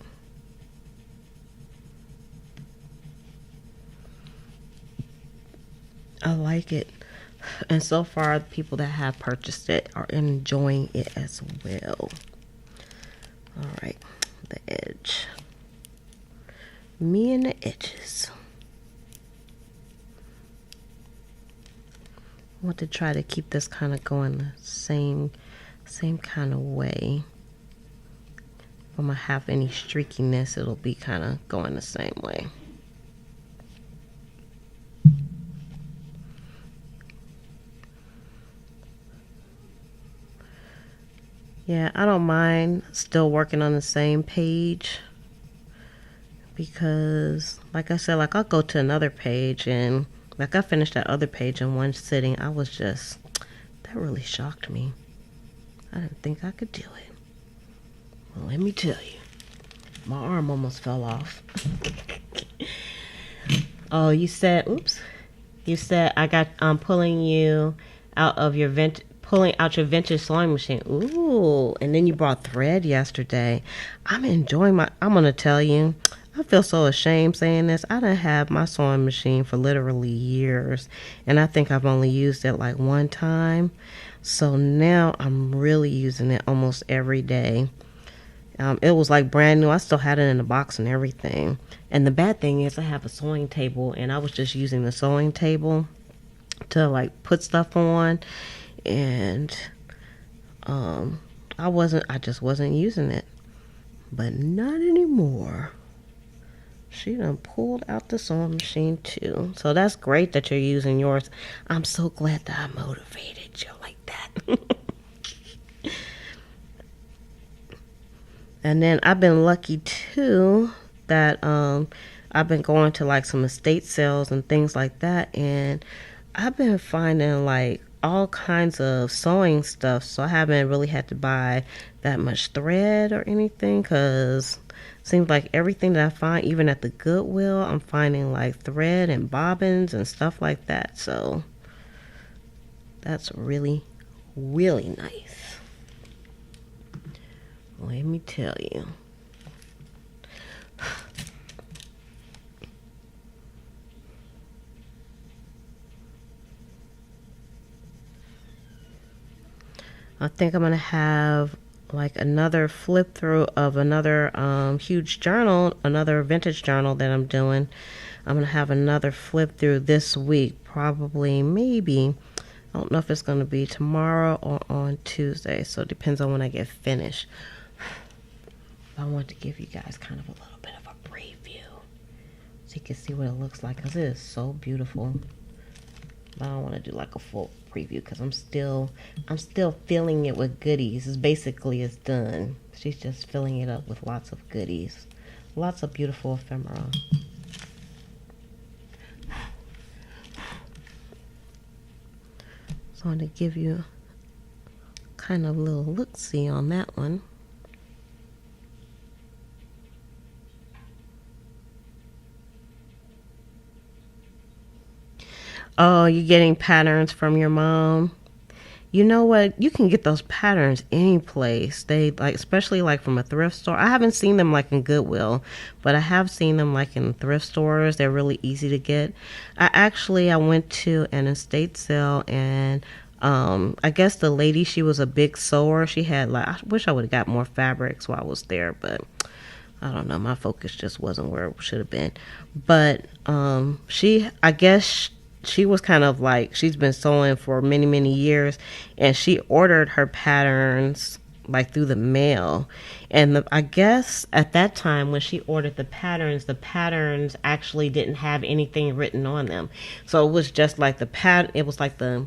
I like it, and so far the people that have purchased it are enjoying it as well. All right, the edge, me and the edges. I want to try to keep this kind of going the same kind of way. If I'm gonna have any streakiness, it'll be kind of going the same way. Yeah, I don't mind still working on the same page because, like I said, like I'll go to another page and like I finished that other page in one sitting. I was just, that really shocked me. I didn't think I could do it. Well, let me tell you, my arm almost fell off. Oh, you said, oops. You said I'm pulling you out of your pulling out your vintage sewing machine. Ooh, and then you brought thread yesterday. I'm gonna tell you, I feel so ashamed saying this. I done had my sewing machine for literally years, and I think I've only used it like one time. So now I'm really using it almost every day. It was like brand new. I still had it in the box and everything. And the bad thing is I have a sewing table, and I was just using the sewing table to like put stuff on, and I just wasn't using it. But not anymore. She done pulled out the sewing machine too. So that's great that you're using yours. I'm so glad that I motivated you like that. And then I've been lucky too that I've been going to like some estate sales and things like that, and I've been finding like all kinds of sewing stuff. So I haven't really had to buy that much thread or anything, because it seems like everything that I find, even at the Goodwill, I'm finding like thread and bobbins and stuff like that. So that's really, really nice. Let me tell you. I think I'm going to have like another flip through of another huge journal, another vintage journal that I'm doing. I'm going to have another flip through this week, probably, maybe. I don't know if it's going to be tomorrow or on Tuesday, so it depends on when I get finished. I want to give you guys kind of a little bit of a preview so you can see what it looks like, because it is so beautiful. But I don't want to do like a full preview because I'm still filling it with goodies. It's done. She's just filling it up with lots of goodies, lots of beautiful ephemera. So I want to give you kind of a little look-see on that one. Oh, you're getting patterns from your mom? You know what? You can get those patterns any place. They like, especially like from a thrift store. I haven't seen them like in Goodwill, but I have seen them like in thrift stores. They're really easy to get. I went to an estate sale, and I guess the lady, she was a big sewer. She had like, I wish I would have got more fabrics while I was there, but I don't know. My focus just wasn't where it should have been. But I guess she was kind of like, she's been sewing for many, many years, and she ordered her patterns like through the mail. And I guess at that time when she ordered the patterns actually didn't have anything written on them. So it was just like it was like the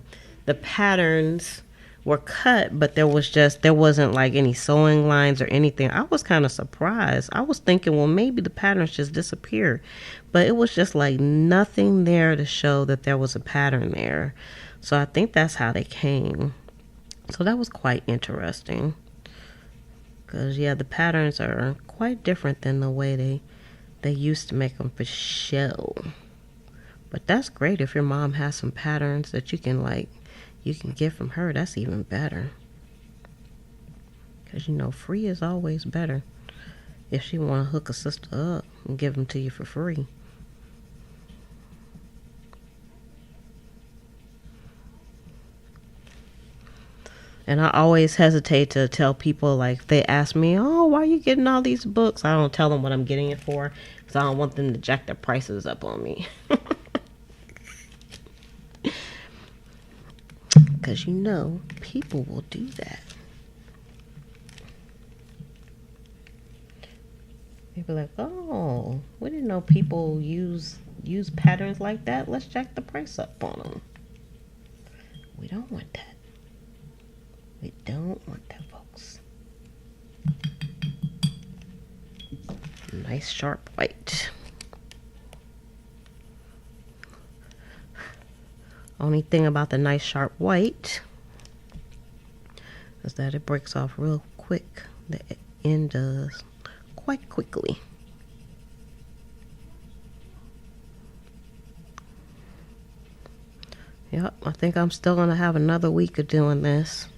patterns were cut, but there wasn't like any sewing lines or anything. I was kind of surprised. I was thinking, well, maybe the patterns just disappeared, but it was just like nothing there to show that there was a pattern there. So I think that's how they came. So that was quite interesting, because yeah, the patterns are quite different than the way they used to make them for show. But that's great if your mom has some patterns that you can get from her. That's even better, because free is always better. If she want to hook a sister up and give them to you for free. And I always hesitate to tell people, like, they ask me, oh, why are you getting all these books? I don't tell them what I'm getting it for, because I don't want them to jack their prices up on me. Because people will do that. They be like, oh, we didn't know people use patterns like that. Let's jack the price up on them. We don't want that. We don't want that, folks. Nice sharp white. Only thing about the nice sharp white is that it breaks off real quick. The end does, quite quickly. Yep, I think I'm still going to have another week of doing this.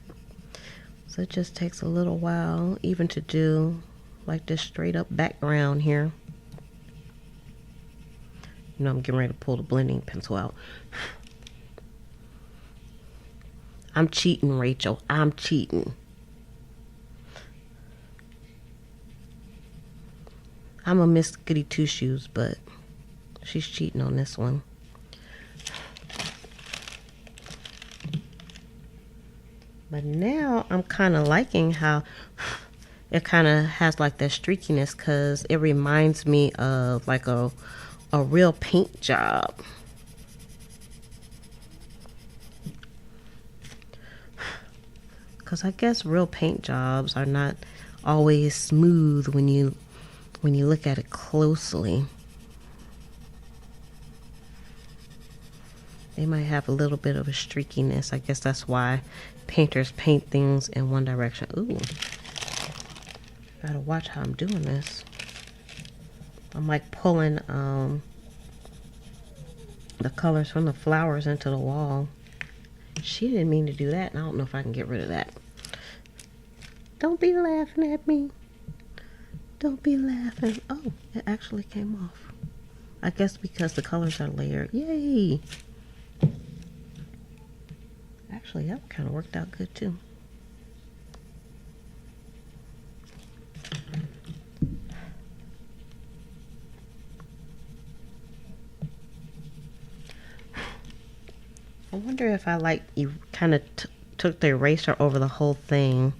So it just takes a little while even to do like this straight up background here. I'm getting ready to pull the blending pencil out. I'm cheating, Rachel. I'm cheating. I'm a Miss Goody Two Shoes, but she's cheating on this one. But now I'm kind of liking how it kind of has like that streakiness, because it reminds me of like a real paint job. Because I guess real paint jobs are not always smooth when you look at it closely. They might have a little bit of a streakiness. I guess that's why painters paint things in one direction. Ooh. Gotta watch how I'm doing this. I'm like pulling the colors from the flowers into the wall. She didn't mean to do that, and I don't know if I can get rid of that. Don't be laughing at me. Don't be laughing. Oh, it actually came off. I guess because the colors are layered. Yay! Actually, that kind of worked out good too. I wonder if I you kind of took the eraser over the whole thing.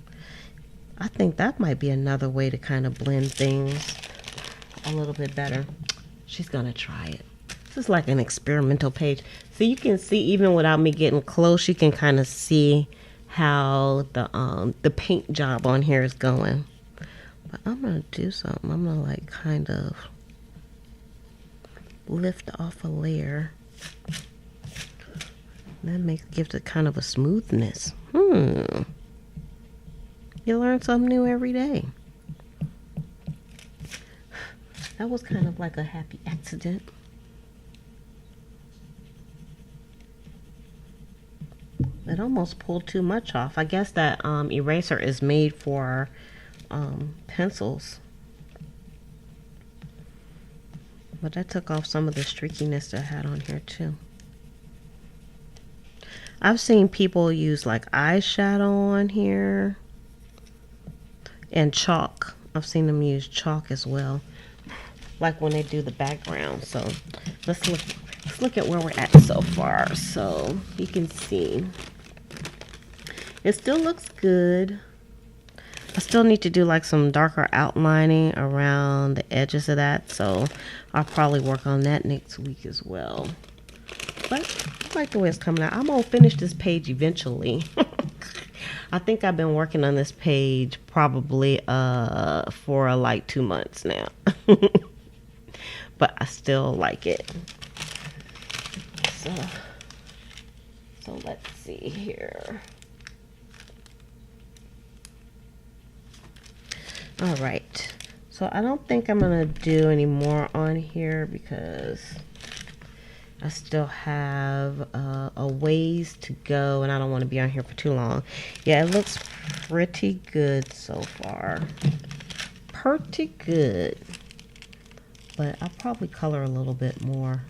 I think that might be another way to kind of blend things a little bit better. She's gonna try it. This is like an experimental page. So you can see, even without me getting close, you can kind of see how the paint job on here is going. But I'm gonna do something. I'm gonna like kind of lift off a layer. That gives it kind of a smoothness. You learn something new every day. That was kind of like a happy accident. But It almost pulled too much off. I guess that eraser is made for pencils. But that took off some of the streakiness that I had on here too. I've seen people use like eyeshadow on here and chalk. I've seen them use chalk as well, like when they do the background. So let's look at where we're at so far. So you can see it still looks good. I still need to do like some darker outlining around the edges of that, so I'll probably work on that next week as well. But I like the way it's coming out. I'm gonna finish this page eventually. I think I've been working on this page probably for like 2 months now. But I still like it. So let's see here. All right, so I don't think I'm gonna do any more on here because I still have a ways to go and I don't want to be on here for too long. Yeah, it looks pretty good so far. Pretty good. But I'll probably color a little bit more.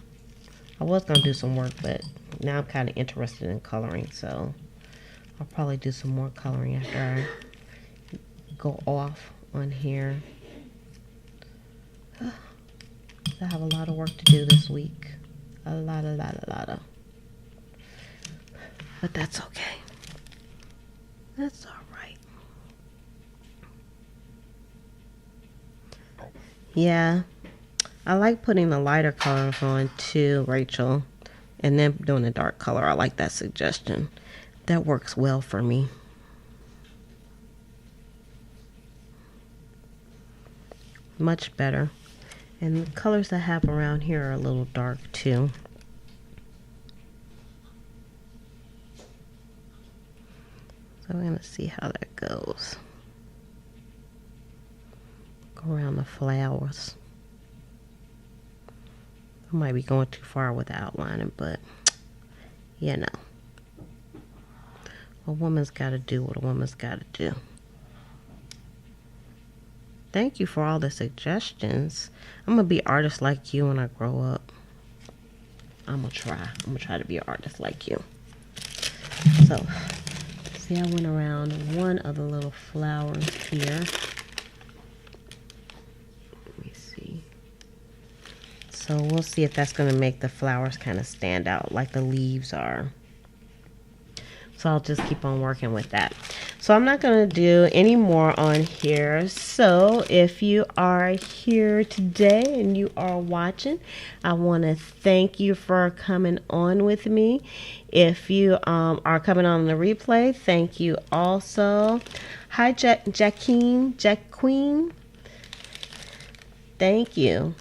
I was gonna do some work, but now I'm kind of interested in coloring, so I'll probably do some more coloring after I go off on here. I have a lot of work to do this week. A lot of. But that's okay. That's all right. Yeah, I like putting the lighter colors on too, Rachel, and then doing a dark color. I like that suggestion. That works well for me. Much better. And the colors I have around here are a little dark too. So we're gonna see how that goes. Go around the flowers. I might be going too far with the outlining, but you know. A woman's gotta do what a woman's gotta do. Thank you for all the suggestions. I'm gonna be an artist like you when I grow up. I'm gonna try to be an artist like you. So, see, I went around one of the little flowers here. Let me see. So we'll see if that's gonna make the flowers kind of stand out like the leaves are. So I'll just keep on working with that. So I'm not going to do any more on here. So if you are here today and you are watching, I want to thank you for coming on with me. If you are coming on the replay, thank you also. Hi, Jacqueline. Thank you.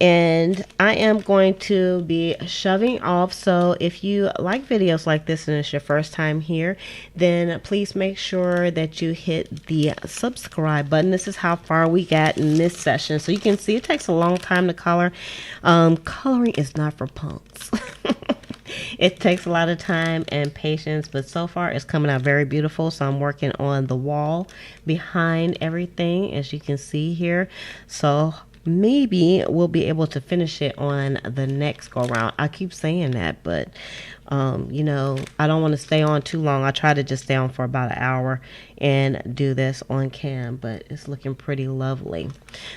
And I am going to be shoving off. So if you like videos like this and it's your first time here, then please make sure that you hit the subscribe button. This is how far we got in this session. So you can see it takes a long time to color. Coloring is not for punks. It takes a lot of time and patience, but so far it's coming out very beautiful. So I'm working on the wall behind everything, as you can see here. So maybe we'll be able to finish it on the next go round. I keep saying that, but you know, I don't want to stay on too long. I try to just stay on for about an hour and do this on cam, but it's looking pretty lovely.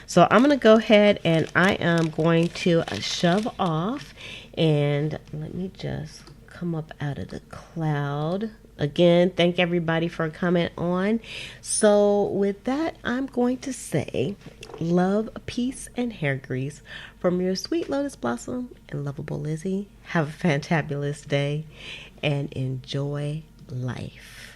So I'm going to go ahead and I am going to shove off, and let me just come up out of the cloud. Again, thank everybody for coming on. So with that, I'm going to say love, peace, and hair grease from your sweet Lotus Blossom and lovable Lizzie. Have a fantabulous day and enjoy life.